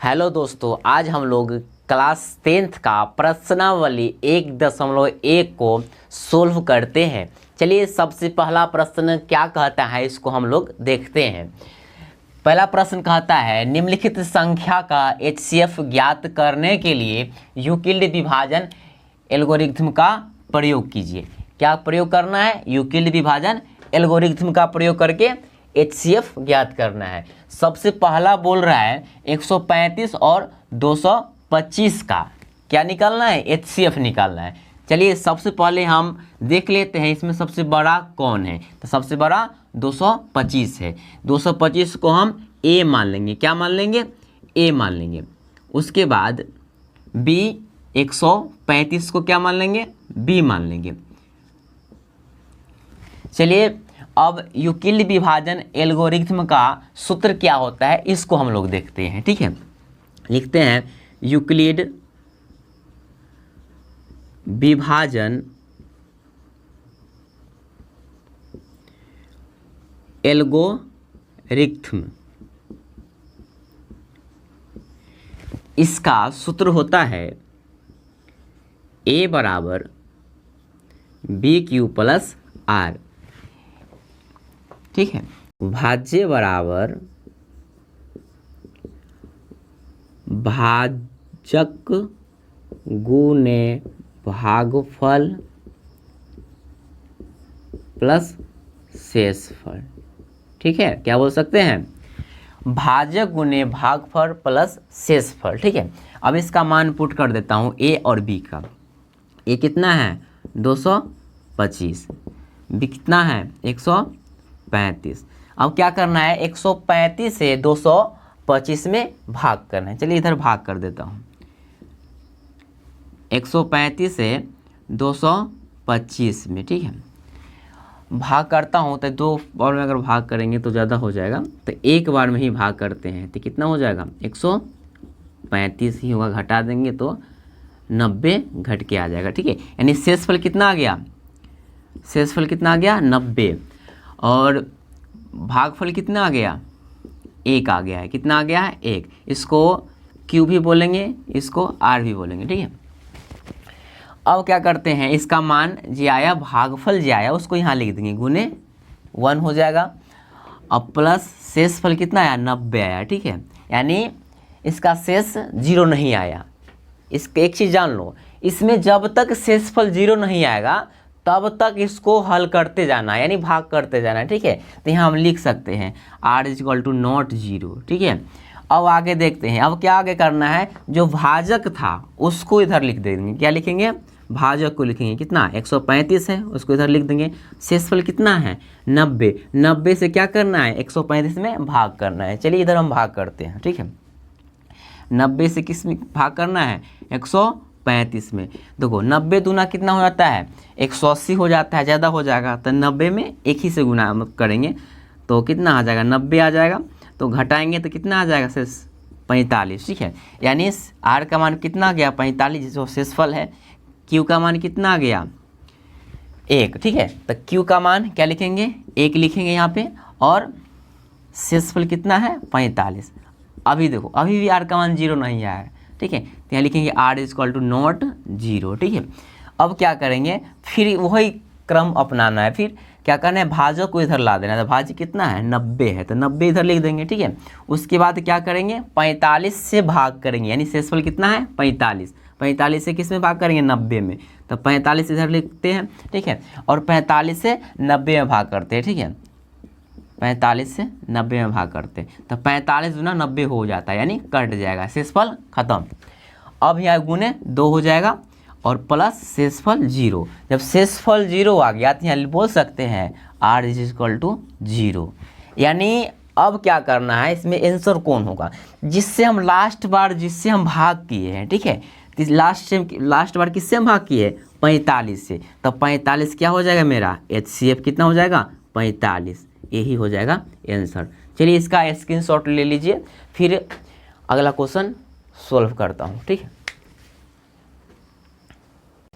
Hello दोस्तों, आज हम लोग क्लास 10th का प्रश्नावली 1.1 को सोल्व करते हैं। चलिए सबसे पहला प्रश्न क्या कहता है इसको हम लोग देखते हैं। पहला प्रश्न कहता है निम्नलिखित संख्या का HCF ज्ञात करने के लिए यूक्लिड विभाजन एल्गोरिथ्म का प्रयोग कीजिए। क्या प्रयोग करना है? यूक्लिड विभाजन एल्गोरिथ्म का प्रयोग करके HCF ज्ञात करना है। सबसे पहला बोल रहा है 135 और 225 का क्या निकालना है? HCF निकालना है। चलिए सबसे पहले हम देख लेते हैं इसमें सबसे बड़ा कौन है। तो सबसे बड़ा 225 है। 225 को हम A मान लेंगे। क्या मान लेंगे? A मान लेंगे। उसके बाद B 135 को क्या मान लेंगे? B मान लेंगे। चलिए अब यूक्लिड विभाजन एल्गोरिथ्म का सूत्र क्या होता है इसको हम लोग देखते हैं। ठीक है, लिखते हैं यूक्लिड विभाजन एल्गोरिथ्म, इसका सूत्र होता है A बराबर BQ प्लस R। ठीक है, भाज्य बराबर भाजक गुने भागफल प्लस शेषफल। ठीक है, क्या बोल सकते हैं? भाजक गुने भागफल प्लस शेषफल। ठीक है, अब इसका मान पुट कर देता हूँ A और B का। A कितना है? 225। B कितना है? 135। अब क्या करना है? 135 से 225 में भाग करना है। चलिए इधर भाग कर देता हूँ। 135 से 225 में, ठीक है, भाग करता हूँ तो दो बार में अगर भाग करेंगे तो ज़्यादा हो जाएगा, तो एक बार में ही भाग करते हैं तो कितना हो जाएगा? 135 ही होगा, घटा देंगे तो 90 घट के आ जाएगा। ठीक है, यानी शेषफल कितना आ गया? शेषफल कितना आ गया? 90। और भागफल कितना आ गया? 1 आ गया है। कितना आ गया है? 1। इसको Q भी बोलेंगे, इसको R भी बोलेंगे। ठीक है, अब क्या करते हैं, इसका मान जो आया, भागफल जो आया उसको यहाँ लिख देंगे, गुने 1 हो जाएगा। अब प्लस शेषफल कितना आया? 90 आया। ठीक है, यानी इसका शेष 0 नहीं आया। इसके एक चीज़ जान लो, इसमें जब तक शेषफल 0 नहीं आएगा तब तक इसको हल करते जाना है, यानी भाग करते जाना है। ठीक है, तो यहाँ हम लिख सकते हैं R = not 0। ठीक है, अब आगे देखते हैं। अब क्या आगे करना है? जो भाजक था उसको इधर लिख देंगे। क्या लिखेंगे? भाजक को लिखेंगे। कितना? 135 है, उसको इधर लिख देंगे। शेषफल कितना है? 90। 90 से क्या करना है? 135 में भाग करना है। चलिए इधर हम भाग करते हैं। ठीक है, 90 से किस में भाग करना है? 135 में। देखो 90 दूना कितना हो जाता है? 180 हो जाता है, ज़्यादा हो जाएगा तो 90 में एक ही से गुना करेंगे तो कितना आ जाएगा? 90 आ जाएगा। तो घटाएंगे तो कितना आ जाएगा? शेष 45। ठीक है, यानी R का मान कितना आ गया? 45, जो शेषफल है। Q का मान कितना आ गया? 1। ठीक है, तो Q का मान क्या लिखेंगे? 1 लिखेंगे यहाँ पे, और शेषफल कितना है? 45। अभी देखो, अभी भी R का मान 0 नहीं आया है। ठीक है, तो यहाँ लिखेंगे R = not 0। ठीक है, अब क्या करेंगे? फिर वही क्रम अपनाना है। फिर क्या करना है? भाजक को इधर ला देना है। तो भाज्य कितना है? 90 है, तो 90 इधर लिख देंगे। ठीक है, उसके बाद क्या करेंगे? 45 से भाग करेंगे, यानी शेषफल कितना है? 45। 45 से किस में भाग करेंगे? 90 में। तो 45 इधर लिखते हैं। ठीक है, और 45 से 90 में भाग करते हैं। ठीक है, 45 से 90 में भाग करते हैं तो 45 दूना 90 हो जाता है, यानी कट जाएगा, शेषफल खत्म। अब यहाँ गुने 2 हो जाएगा और प्लस शेषफल 0। जब शेषफल 0 आ गया तो यहाँ बोल सकते हैं R = 0। यानी अब क्या करना है, इसमें आंसर कौन होगा? जिससे हम लास्ट बार भाग किए हैं। ठीक है, लास्ट बार किससे हम भाग किए? 45 से। तो 45 क्या हो जाएगा मेरा? HCF कितना हो जाएगा? 45। यही हो जाएगा आंसर। चलिए इसका स्क्रीनशॉट ले लीजिए, फिर अगला क्वेश्चन सॉल्व करता हूँ। ठीक है,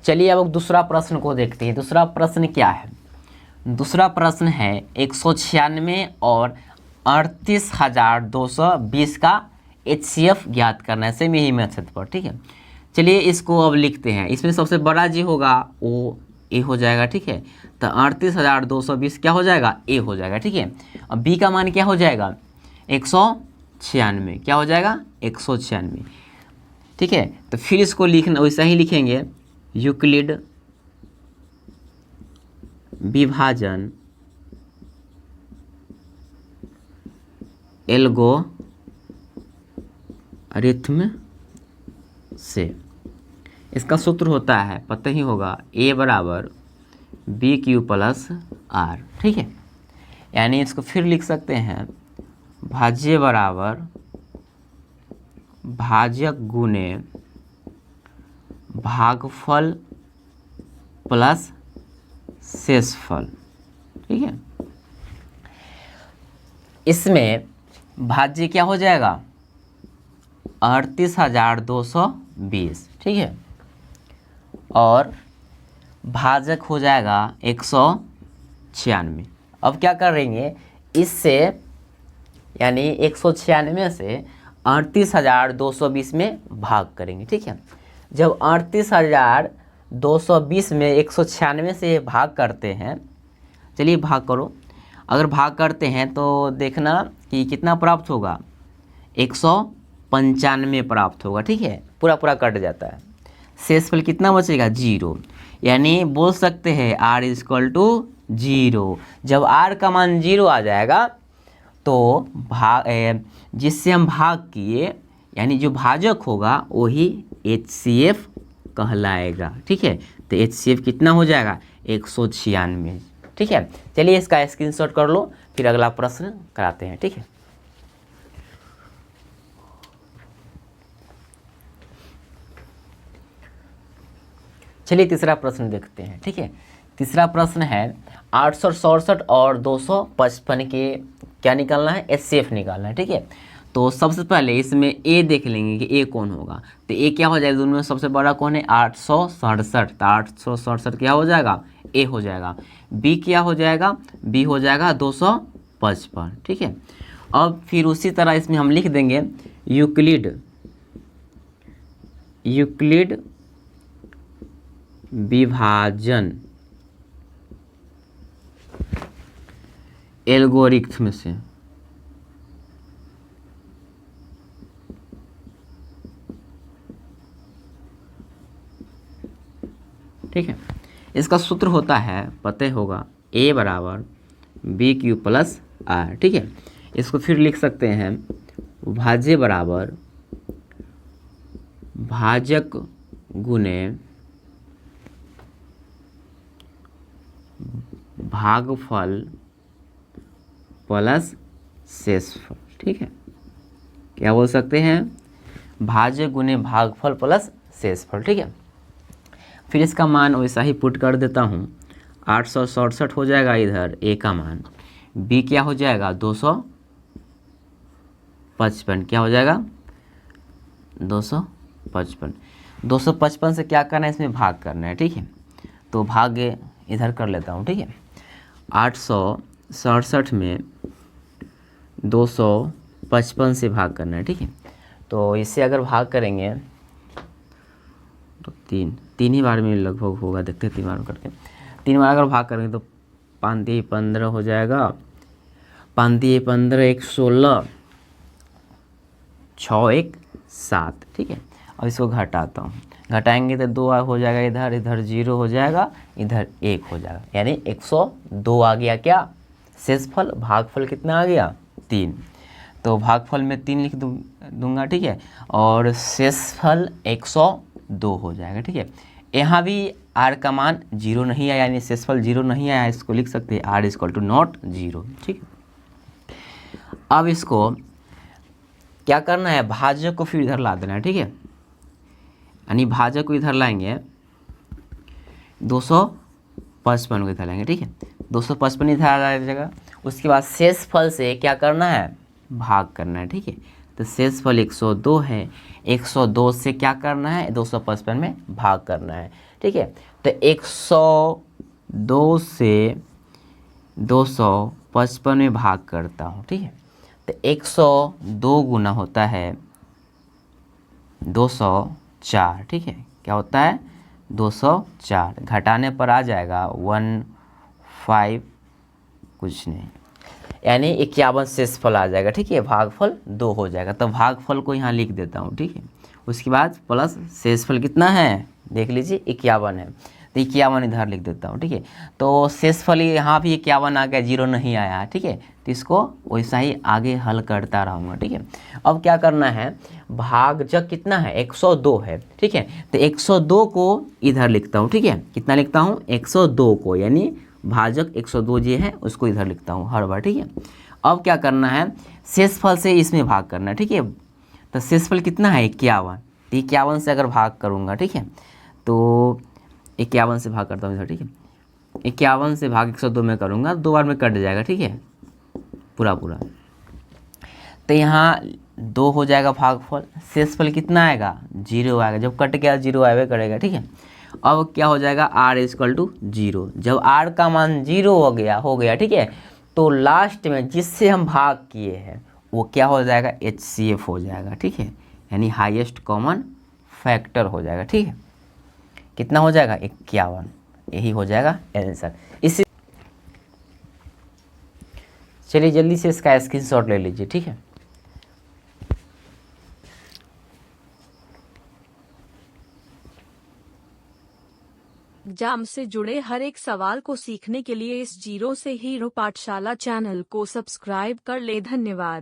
चलिए अब दूसरा प्रश्न को देखते हैं। दूसरा प्रश्न क्या है? दूसरा प्रश्न है 196 और 38,220 का HCF ज्ञात करना है, सेम यही मेथड पर, ठीक है। चलिए इसको अब लिखते हैं। इसमें सबसे बड़ा जी होगा वो ए हो जाएगा, ठीक है। तो 38,220 क्या हो जाएगा, ए हो जाएगा, ठीक है। अब बी का मान क्या हो जाएगा, 196, क्या हो जाएगा 196, ठीक है। तो फिर इसको लिखना वैसा ही लिखेंगे, यूक्लिड विभाजन एल्गोरिथ्म से। इसका सूत्र होता है, पता ही होगा, A बराबर BQ प्लस R, ठीक है। यानी इसको फिर लिख सकते हैं, भाज्य बराबर भाजक गुने भागफल प्लस शेषफल, ठीक है। इसमें भाज्य क्या हो जाएगा, 38,220, ठीक है। और भाजक हो जाएगा 196। अब क्या करेंगे, इससे यानी 196 से 38,220 में भाग करेंगे, ठीक है। जब 38,220 में 196 से भाग करते हैं, चलिए भाग करो। अगर भाग करते हैं तो देखना कि कितना प्राप्त होगा, 195 प्राप्त होगा, ठीक है। पूरा पूरा कट जाता है, शेषफल कितना बचेगा, 0। यानी बोल सकते हैं R = 0। जब R का मान 0 आ जाएगा तो जिससे हम भाग किए यानी जो भाजक होगा वही HCF कहलाएगा, ठीक है। तो HCF कितना हो जाएगा, 196, ठीक है। चलिए इसका स्क्रीनशॉट कर लो, फिर अगला प्रश्न कराते हैं, ठीक है। चलिए तीसरा प्रश्न देखते हैं, ठीक है। तीसरा प्रश्न है 867 और 255 के क्या निकालना है, HCF निकालना है, ठीक है। तो सबसे पहले इसमें A देख लेंगे कि A कौन होगा। तो A क्या हो जाएगा, दोनों में सबसे बड़ा कौन है, 867। तो 867 क्या हो जाएगा, A हो जाएगा। B क्या हो जाएगा, B हो जाएगा 255, ठीक है। अब फिर उसी तरह इसमें हम लिख देंगे यूक्लिड विभाजन एल्गोरिथ्म से, ठीक है। इसका सूत्र होता है, पता होगा, A बराबर BQ प्लस R, ठीक है। इसको फिर लिख सकते हैं, भाज्य बराबर भाजक गुने भागफल प्लस शेषफल, ठीक है। क्या बोल सकते हैं, भाज्य गुने भागफल प्लस शेषफल, ठीक है। फिर इसका मान वैसा ही पुट कर देता हूँ, 867 हो जाएगा इधर A का मान, B क्या हो जाएगा 255, क्या हो जाएगा 255 से क्या करना है, इसमें भाग करना है, ठीक है। तो भाग इधर कर लेता हूँ, ठीक है। 867 में 255 से भाग करना है, ठीक है। तो इससे अगर भाग करेंगे तो तीन ही बार में लगभग होगा, देखते हैं 3 बार करके। 3 बार अगर भाग करेंगे तो 5 × 15 हो जाएगा, 5 × 15 1 16, 6 1 7, ठीक है। अब इसको घटाता हूँ, घटाएंगे तो 2 हो जाएगा, इधर 0 हो जाएगा, इधर 1 हो जाएगा, यानी 102 आ गया। क्या शेषफल, भागफल कितना आ गया 3, तो भागफल में 3 लिख दूंगा, ठीक है। और शेषफल 102 हो जाएगा, ठीक है। यहाँ भी R का मान 0 नहीं आया, यानी शेषफल 0 नहीं आया, इसको लिख सकते हैं R = not 0, ठीक है। अब इसको क्या करना है, भाजक को फिर इधर ला देना है, ठीक है। यानी भाजक को इधर लाएंगे, 255 को इधर लाएंगे, ठीक है। 255 इधर आ जाएगा। उसके बाद शेषफल से क्या करना है, भाग करना है, ठीक है। तो शेषफल 102 है, 102 से क्या करना है, 255 में भाग करना है, ठीक है। तो 102 से 255 में भाग करता हूँ, ठीक है। तो 102 गुना होता है 204, ठीक है, क्या होता है 204, घटाने पर आ जाएगा 15 कुछ नहीं, यानी 51 शेषफल आ जाएगा, ठीक है, भागफल 2 हो जाएगा। तो भागफल को यहाँ लिख देता हूँ, ठीक है, उसके बाद प्लस शेषफल कितना है देख लीजिए 51 है, तो 51 इधर लिख देता हूँ, ठीक है। तो शेषफल यहाँ भी 51 आ गया, 0 नहीं आया, ठीक है, तो इसको वैसा ही आगे हल करता रहूँगा, ठीक है। अब क्या करना है, भाजक कितना है 102 है, ठीक है, तो 102 को इधर लिखता हूँ, ठीक है, कितना लिखता हूँ 102 को, यानी भाजक 102 जो है उसको इधर लिखता हूँ हर बार, ठीक है। अब क्या करना है, शेषफल से इसमें भाग करना है, ठीक है, तो शेषफल कितना है 51, तो 51 से अगर भाग करूँगा, ठीक है, तो 51 से भाग करता हूँ इधर, ठीक है, 51 से भाग 102 में करूँगा, 2 बार में कट जाएगा, ठीक है, पूरा पूरा, तो यहाँ 2 हो जाएगा भागफल, शेषफल कितना आएगा 0 आएगा, जब कट गया 0 आएगा करेगा, ठीक है। अब क्या हो जाएगा r इक्वल टू 0, जब r का मान 0 हो गया, ठीक है, तो लास्ट में जिससे हम भाग किए हैं वो क्या हो जाएगा HCF हो जाएगा, ठीक है, यानी हाईएस्ट कॉमन फैक्टर हो जाएगा, ठीक है, कितना हो जाएगा 51, यही हो जाएगा आंसर। इसी चलिए जल्दी से इसका स्क्रीनशॉट ले लीजिए, ठीक है। एग्जाम से जुड़े हर एक सवाल को सीखने के लिए इस जीरो से हीरो पाठशाला चैनल को सब्सक्राइब कर ले। धन्यवाद।